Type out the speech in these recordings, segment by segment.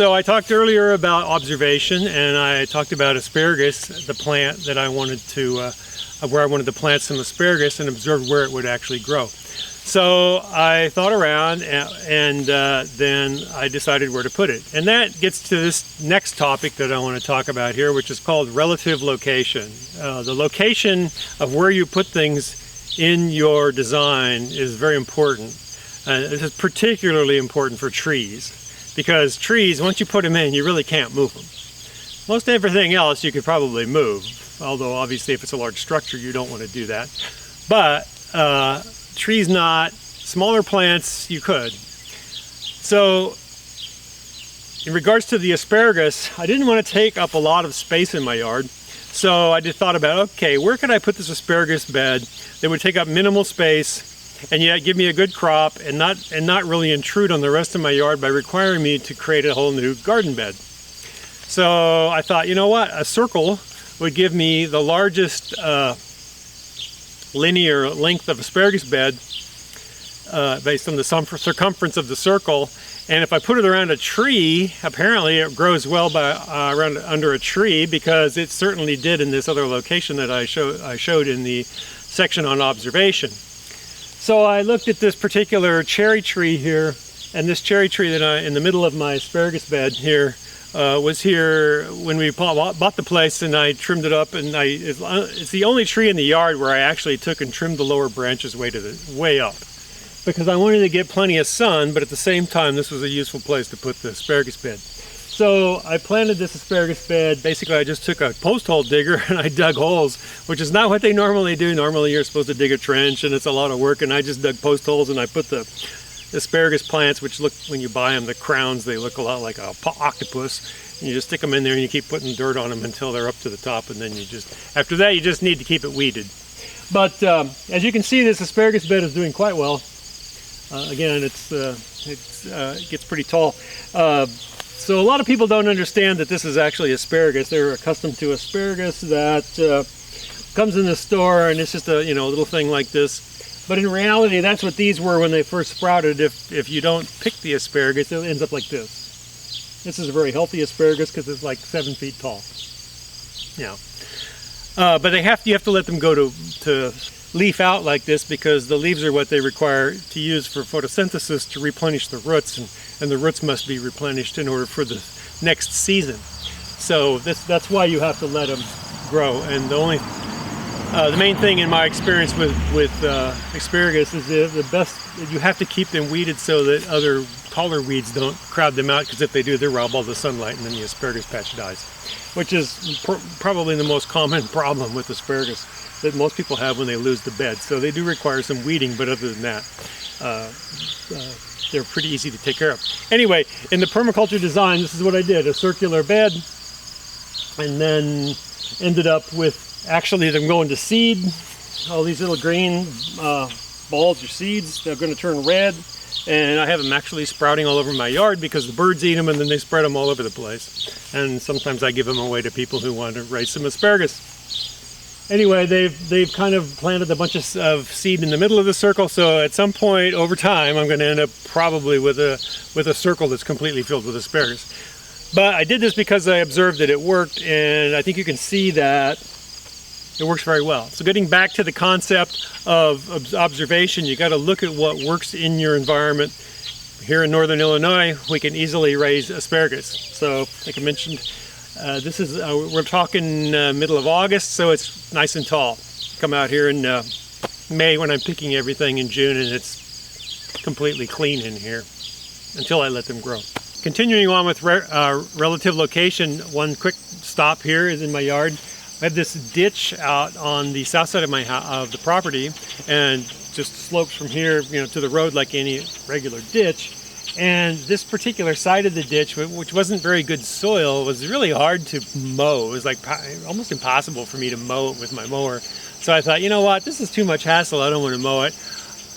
So I talked earlier about observation, and I talked about asparagus, the plant that I wanted to, where I wanted to plant some asparagus and observe where it would actually grow. So I thought around, and then I decided where to put it. And that gets to this next topic that I want to talk about here, which is called relative location. The location of where you put things in your design is very important. This is particularly important for trees, because trees, once you put them in, you really can't move them. Most everything else you could probably move, although obviously if it's a large structure you don't want to do that. But trees not, smaller plants you could. So in regards to the asparagus, I didn't want to take up a lot of space in my yard. So I just thought about, okay, where could I put this asparagus bed that would take up minimal space and yet give me a good crop and not really intrude on the rest of my yard by requiring me to create a whole new garden bed. So I thought, you know what, a circle would give me the largest linear length of asparagus bed based on the circumference of the circle. And if I put it around a tree, apparently it grows well by around under a tree, because it certainly did in this other location that I showed in the section on observation. So I looked at this particular cherry tree here, and this cherry tree that in the middle of my asparagus bed here was here when we bought the place, and I trimmed it up, and it's the only tree in the yard where I actually took and trimmed the lower branches way up, because I wanted to get plenty of sun, but at the same time this was a useful place to put the asparagus bed. So I planted this asparagus bed. Basically I just took a post hole digger and I dug holes, which is not what they normally do. Normally you're supposed to dig a trench and it's a lot of work, and I just dug post holes and I put the asparagus plants, which look, when you buy them, the crowns, they look a lot like a octopus, and you just stick them in there and you keep putting dirt on them until they're up to the top, and then after that you just need to keep it weeded. But as you can see, this asparagus bed is doing quite well. Again, it gets pretty tall. So a lot of people don't understand that this is actually asparagus. They're accustomed to asparagus that comes in the store, and it's just a little thing like this. But in reality, that's what these were when they first sprouted. If you don't pick the asparagus, it ends up like this. This is a very healthy asparagus because it's like 7 feet tall. Yeah. But you have to let them go to leaf out like this, because the leaves are what they require to use for photosynthesis to replenish the roots, and the roots must be replenished in order for the next season. So that's why you have to let them grow. And the main thing in my experience with asparagus is you have to keep them weeded so that other taller weeds don't crowd them out, because if they do, they rob all the sunlight and then the asparagus patch dies, which is probably the most common problem with asparagus that most people have when they lose the bed. So they do require some weeding, but other than that, they're pretty easy to take care of. Anyway, in the permaculture design, this is what I did: a circular bed, and then ended up with actually them going to seed. All these little green balls or seeds, they're going to turn red, and I have them actually sprouting all over my yard because the birds eat them and then they spread them all over the place. And sometimes I give them away to people who want to raise some asparagus. Anyway, they've kind of planted a bunch of seed in the middle of the circle, so at some point over time I'm going to end up probably with a circle that's completely filled with asparagus. But I did this because I observed that it worked, and I think you can see that it works very well. So getting back to the concept of observation, you got to look at what works in your environment. Here in northern Illinois, we can easily raise asparagus. So like I mentioned, this is we're talking middle of August, so it's nice and tall. Come out here in May when I'm picking everything in June, and it's completely clean in here until I let them grow. Continuing on with relative location, one quick stop here is in my yard. I have this ditch out on the south side of the property, and just slopes from here, to the road like any regular ditch. And this particular side of the ditch, which wasn't very good soil, was really hard to mow. It was like almost impossible for me to mow it with my mower. So I thought, you know what, this is too much hassle. I don't want to mow it.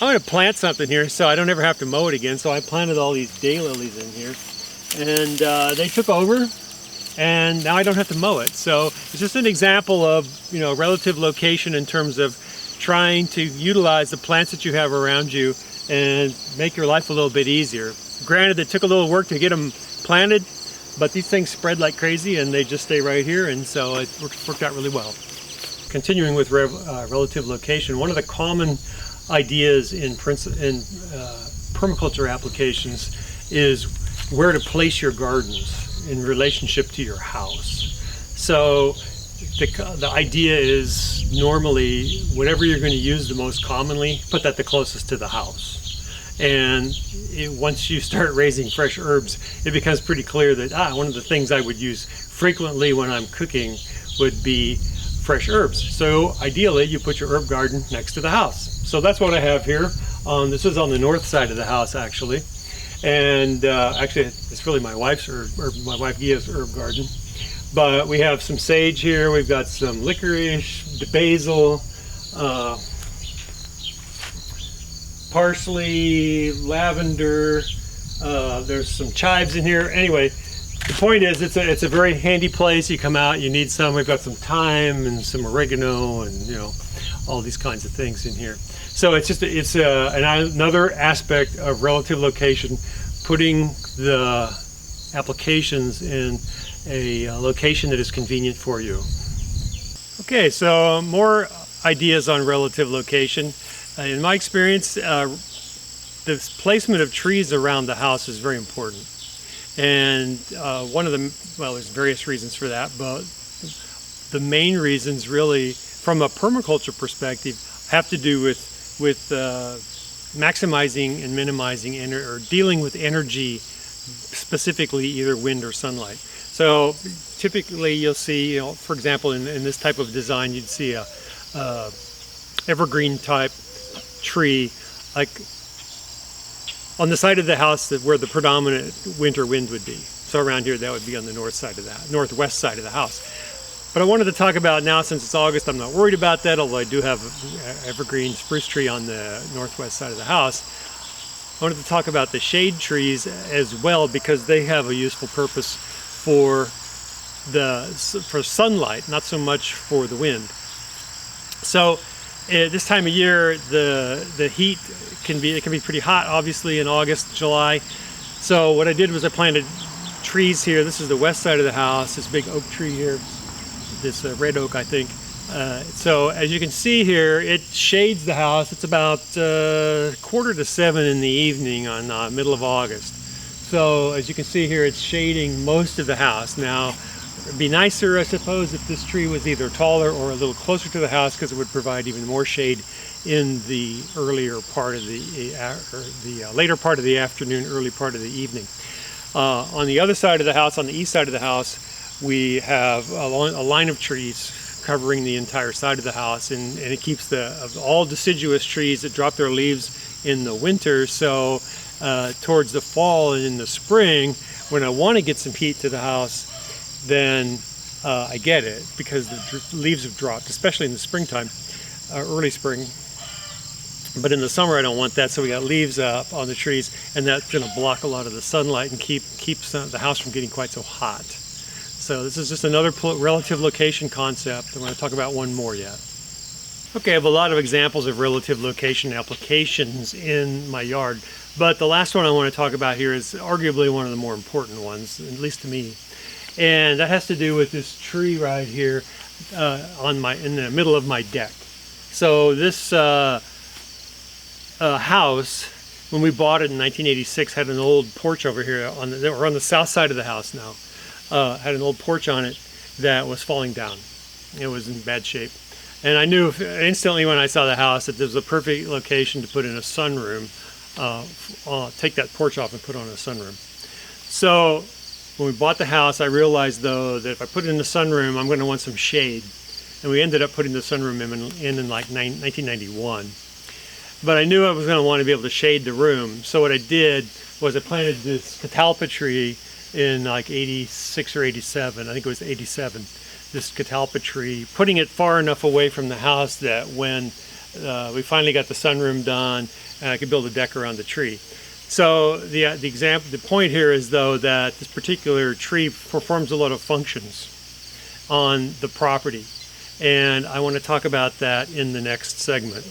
I'm going to plant something here so I don't ever have to mow it again. So I planted all these daylilies in here, and they took over. And now I don't have to mow it. So it's just an example of, relative location in terms of trying to utilize the plants that you have around you and make your life a little bit easier. Granted, it took a little work to get them planted, But these things spread like crazy and they just stay right here, and so it worked out really well. Continuing with relative location, one of the common ideas in permaculture applications is where to place your gardens in relationship to your house. So the idea is normally whatever you're going to use the most commonly, put that the closest to the house. And once you start raising fresh herbs, it becomes pretty clear that one of the things I would use frequently when I'm cooking would be fresh herbs. So ideally you put your herb garden next to the house. So that's what I have here. This is on the north side of the house actually. And actually it's really my wife's herb, or my wife Gia's herb garden. But we have some sage here, we've got some licorice, basil, parsley, lavender, there's some chives in here. Anyway, the point is it's a very handy place. You come out, you need some. We've got some thyme and some oregano and all these kinds of things in here. So it's just another aspect of relative location, putting the applications in a location that is convenient for you. Okay, so more ideas on relative location. In my experience, the placement of trees around the house is very important. And one of the, well, there's various reasons for that, but the main reasons really from a permaculture perspective have to do with maximizing and minimizing or dealing with energy, specifically either wind or sunlight. So typically you'll see, for example, in this type of design, you'd see a evergreen type tree like on the side of the house where the predominant winter wind would be. So around here, that would be on the northwest side of the house. But I wanted to talk about now, since it's August, I'm not worried about that, although I do have an evergreen spruce tree on the northwest side of the house. I wanted to talk about the shade trees as well, because they have a useful purpose for sunlight, not so much for the wind. So this time of year, the heat can be pretty hot, obviously, in August, July. So what I did was I planted trees here. This is the west side of the house, this big oak tree here, this red oak, I think. So as you can see here, it shades the house. It's about 6:45 in the evening on middle of August. So as you can see here, it's shading most of the house. Now, it'd be nicer, I suppose, if this tree was either taller or a little closer to the house, because it would provide even more shade in the earlier part of the later part of the afternoon, early part of the evening. On the other side of the house, on the east side of the house, we have a line of trees covering the entire side of the house, and it keeps all deciduous trees that drop their leaves in the winter. So towards the fall and in the spring, when I want to get some heat to the house, then I get it, because the leaves have dropped, especially in the springtime, early spring. But in the summer I don't want that, so we got leaves up on the trees, and that's going to block a lot of the sunlight and keeps the house from getting quite so hot. So this is just another relative location concept. I'm going to talk about one more yet. Okay, I have a lot of examples of relative location applications in my yard, but the last one I want to talk about here is arguably one of the more important ones, at least to me. And that has to do with this tree right here in the middle of my deck. So this house, when we bought it in 1986, had an old porch over here on the south side of the house now. Had an old porch on it that was falling down. It was in bad shape. And I knew instantly when I saw the house that this was a perfect location to put in a sunroom. Take that porch off and put on a sunroom. So when we bought the house, I realized though that if I put it in the sunroom, I'm going to want some shade. And we ended up putting the sunroom in like 1991. But I knew I was going to want to be able to shade the room. So what I did was I planted this catalpa tree in like 86 or 87. I think it was 87. This catalpa tree, putting it far enough away from the house that when we finally got the sunroom done, I could build a deck around the tree. So the point here is though that this particular tree performs a lot of functions on the property, and I want to talk about that in the next segment.